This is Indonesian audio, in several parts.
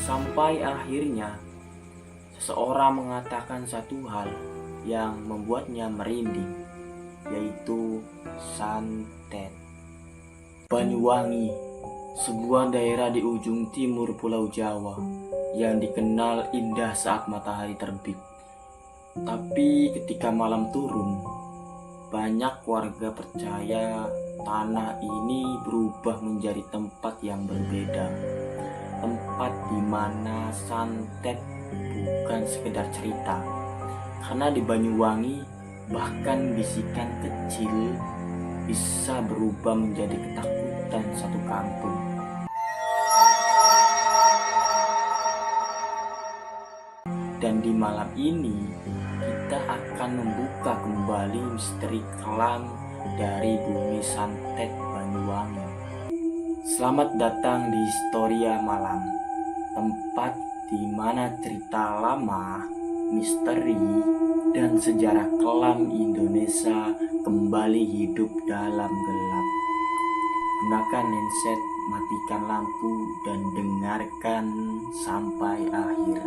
Sampai akhirnya seseorang mengatakan satu hal yang membuatnya merinding, yaitu santet. Banyuwangi, sebuah daerah di ujung timur Pulau Jawa yang dikenal indah saat matahari terbit. Tapi ketika malam turun, banyak warga percaya tanah ini berubah menjadi tempat yang berbeda. Tempat di mana santet bukan sekedar cerita. Karena di Banyuwangi, bahkan bisikan kecil bisa berubah menjadi ketakutan satu kampung. Dan di malam ini, kita akan membuka kembali misteri kelam dari bumi santet Banyuwangi. Selamat datang di Historia Malam, tempat di mana cerita lama, misteri, dan sejarah kelam Indonesia kembali hidup dalam gelap. Gunakan handset, matikan lampu, dan dengarkan sampai akhir.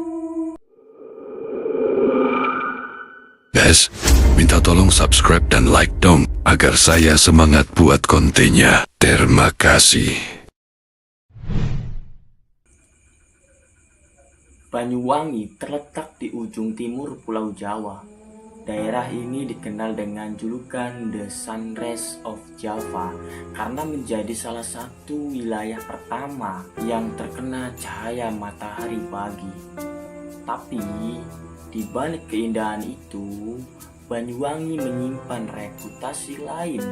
Guys, minta tolong subscribe dan like dong, agar saya semangat buat kontennya. Terima kasih. Banyuwangi terletak di ujung timur Pulau Jawa. Daerah ini dikenal dengan julukan The Sunrise of Java karena menjadi salah satu wilayah pertama yang terkena cahaya matahari pagi. Tapi di balik keindahan itu, Banyuwangi menyimpan reputasi lain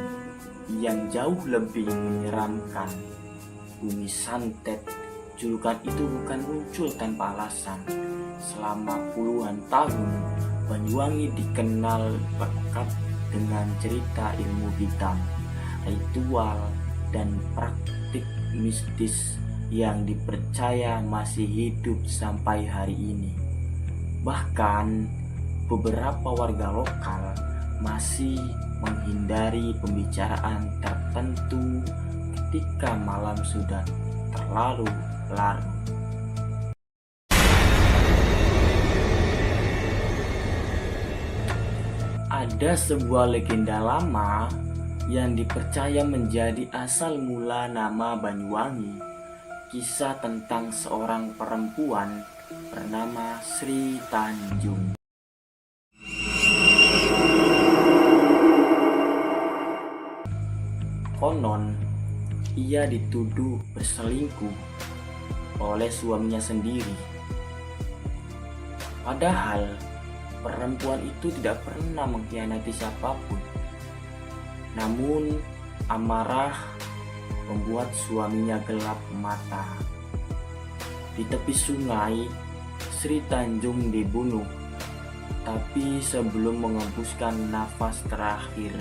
yang jauh lebih menyeramkan. Bumi santet, julukan itu bukan muncul tanpa alasan. Selama puluhan tahun, Banyuwangi dikenal lekat dengan cerita ilmu hitam, ritual, dan praktik mistis yang dipercaya masih hidup sampai hari ini. Bahkan beberapa warga lokal masih menghindari pembicaraan tertentu ketika malam sudah terlalu larut. Ada sebuah legenda lama yang dipercaya menjadi asal mula nama Banyuwangi. Kisah tentang seorang perempuan bernama Sri Tanjung. Konon, ia dituduh berselingkuh oleh suaminya sendiri. Padahal, perempuan itu tidak pernah mengkhianati siapapun. Namun, amarah membuat suaminya gelap mata. Di tepi sungai, Sri Tanjung dibunuh. Tapi sebelum mengembuskan nafas terakhir,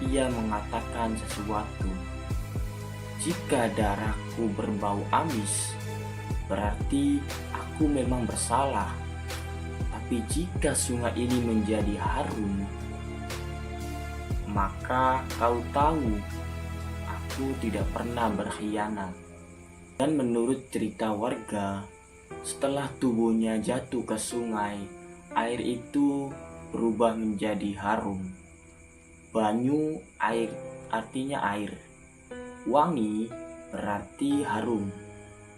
ia mengatakan sesuatu. Jika darahku berbau amis, berarti aku memang bersalah. Tapi jika sungai ini menjadi harum, maka kau tahu aku tidak pernah berkhianat. Dan menurut cerita warga, setelah tubuhnya jatuh ke sungai, air itu berubah menjadi harum. Banyu, air, artinya air. Wangi berarti harum.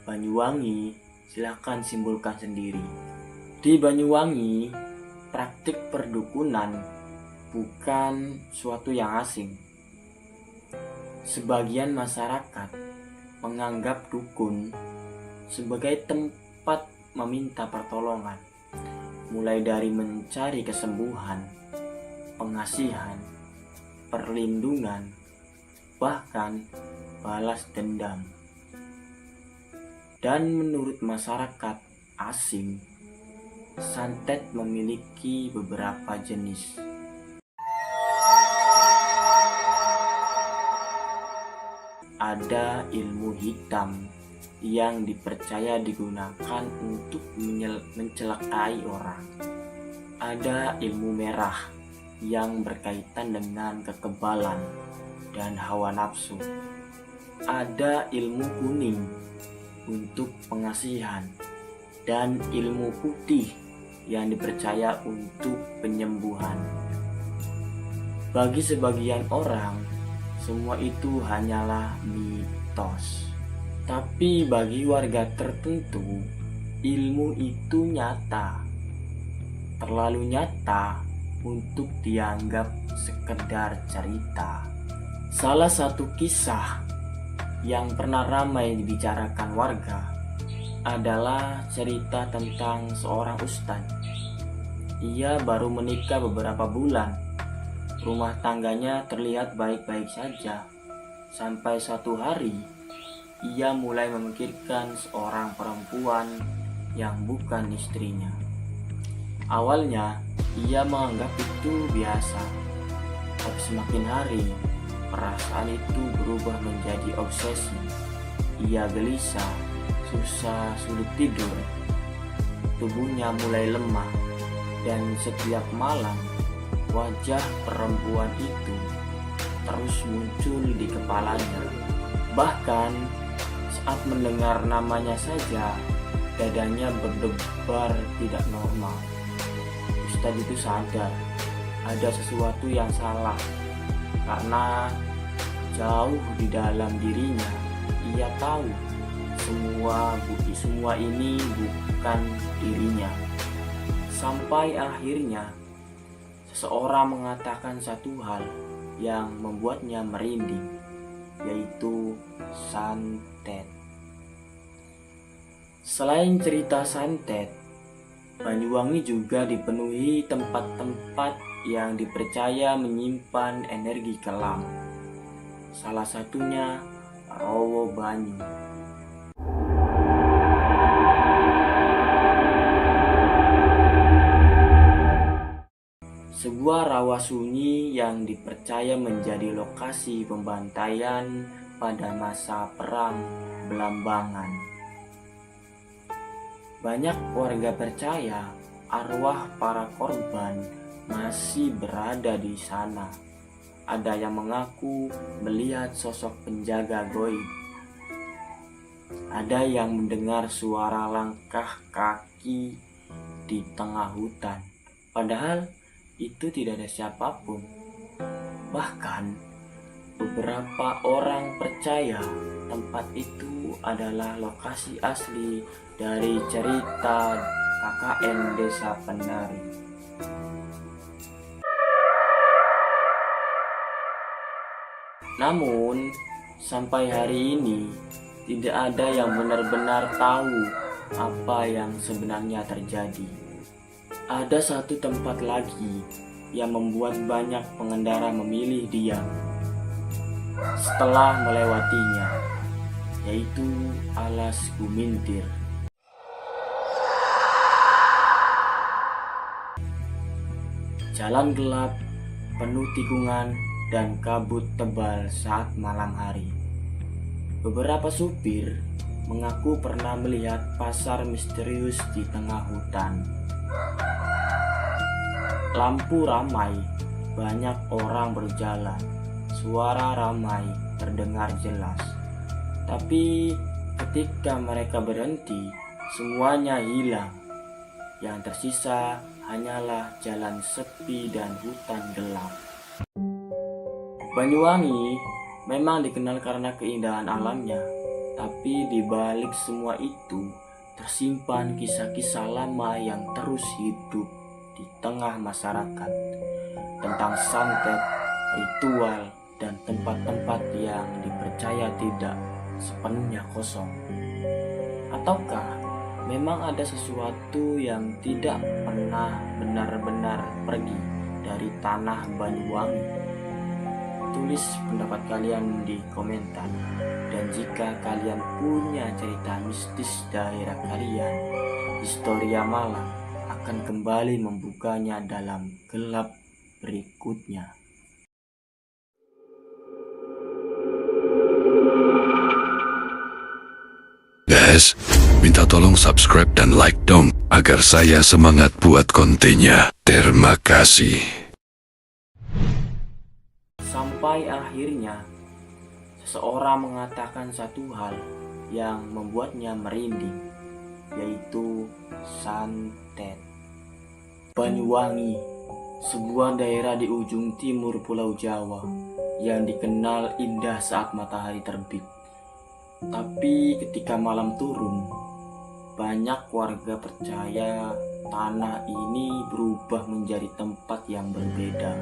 Banyuwangi, silakan simpulkan sendiri. Di Banyuwangi, praktik perdukunan bukan suatu yang asing. Sebagian masyarakat menganggap dukun sebagai tempat meminta pertolongan, mulai dari mencari kesembuhan, pengasihan, perlindungan, bahkan balas dendam. Dan menurut masyarakat asing, santet memiliki beberapa jenis. Ada ilmu hitam yang dipercaya digunakan untuk mencelakai orang. Ada ilmu merah yang berkaitan dengan kekebalan dan hawa nafsu. Ada ilmu kuning untuk pengasihan dan ilmu putih yang dipercaya untuk penyembuhan. Bagi sebagian orang, semua itu hanyalah mitos. Tapi bagi warga tertentu, ilmu itu nyata. Terlalu nyata untuk dianggap sekedar cerita. Salah satu kisah yang pernah ramai dibicarakan warga adalah cerita tentang seorang ustadz. Ia baru menikah beberapa bulan. Rumah tangganya terlihat baik-baik saja. Sampai suatu hari, ia mulai memikirkan seorang perempuan yang bukan istrinya. Awalnya, ia menganggap itu biasa. Tapi semakin hari, perasaan itu berubah menjadi obsesi. Ia gelisah, susah, sulit tidur. Tubuhnya mulai lemah, dan setiap malam wajah perempuan itu terus muncul di kepalanya. Bahkan saat mendengar namanya saja, dadanya berdebar tidak normal. Ustadz itu sadar ada sesuatu yang salah, karena jauh di dalam dirinya ia tahu semua ini bukan dirinya. Sampai akhirnya seseorang mengatakan satu hal yang membuatnya merinding, yaitu santet. Selain cerita santet, Banyuwangi juga dipenuhi tempat-tempat yang dipercaya menyimpan energi kelam. Salah satunya Rawa Banyu. Sebuah rawa sunyi yang dipercaya menjadi lokasi pembantaian pada masa Perang Belambangan. Banyak warga percaya arwah para korban masih berada di sana. Ada yang mengaku melihat sosok penjaga goib. Ada yang mendengar suara langkah kaki di tengah hutan. Padahal itu tidak ada siapapun. Bahkan beberapa orang percaya tempat itu adalah lokasi asli dari cerita KKN Desa Penari. Namun sampai hari ini tidak ada yang benar-benar tahu apa yang sebenarnya terjadi. Ada satu tempat lagi yang membuat banyak pengendara memilih diam setelah melewatinya, yaitu Alas Gumintir. Jalan gelap, penuh tikungan dan kabut tebal saat malam hari. Beberapa supir mengaku pernah melihat pasar misterius di tengah hutan. Lampu ramai, banyak orang berjalan, suara ramai terdengar jelas. Tapi ketika mereka berhenti, semuanya hilang. Yang tersisa hanyalah jalan sepi dan hutan gelap. Banyuwangi memang dikenal karena keindahan alamnya, tapi di balik semua itu tersimpan kisah-kisah lama yang terus hidup di tengah masyarakat tentang santet, ritual, dan tempat-tempat yang dipercaya tidak sepenuhnya kosong. Ataukah memang ada sesuatu yang tidak pernah benar-benar pergi dari tanah Banyuwangi? Tulis pendapat kalian di komentar. Dan jika kalian punya cerita mistis daerah kalian, Historia Malang akan kembali membukanya dalam gelap berikutnya. Guys, minta tolong subscribe dan like dong, agar saya semangat buat kontennya. Terima kasih. Sampai akhirnya, seseorang mengatakan satu hal yang membuatnya merinding, yaitu Santet. Banyuwangi, sebuah daerah di ujung timur Pulau Jawa yang dikenal indah saat matahari terbit. Tapi ketika malam turun, banyak warga percaya tanah ini berubah menjadi tempat yang berbeda.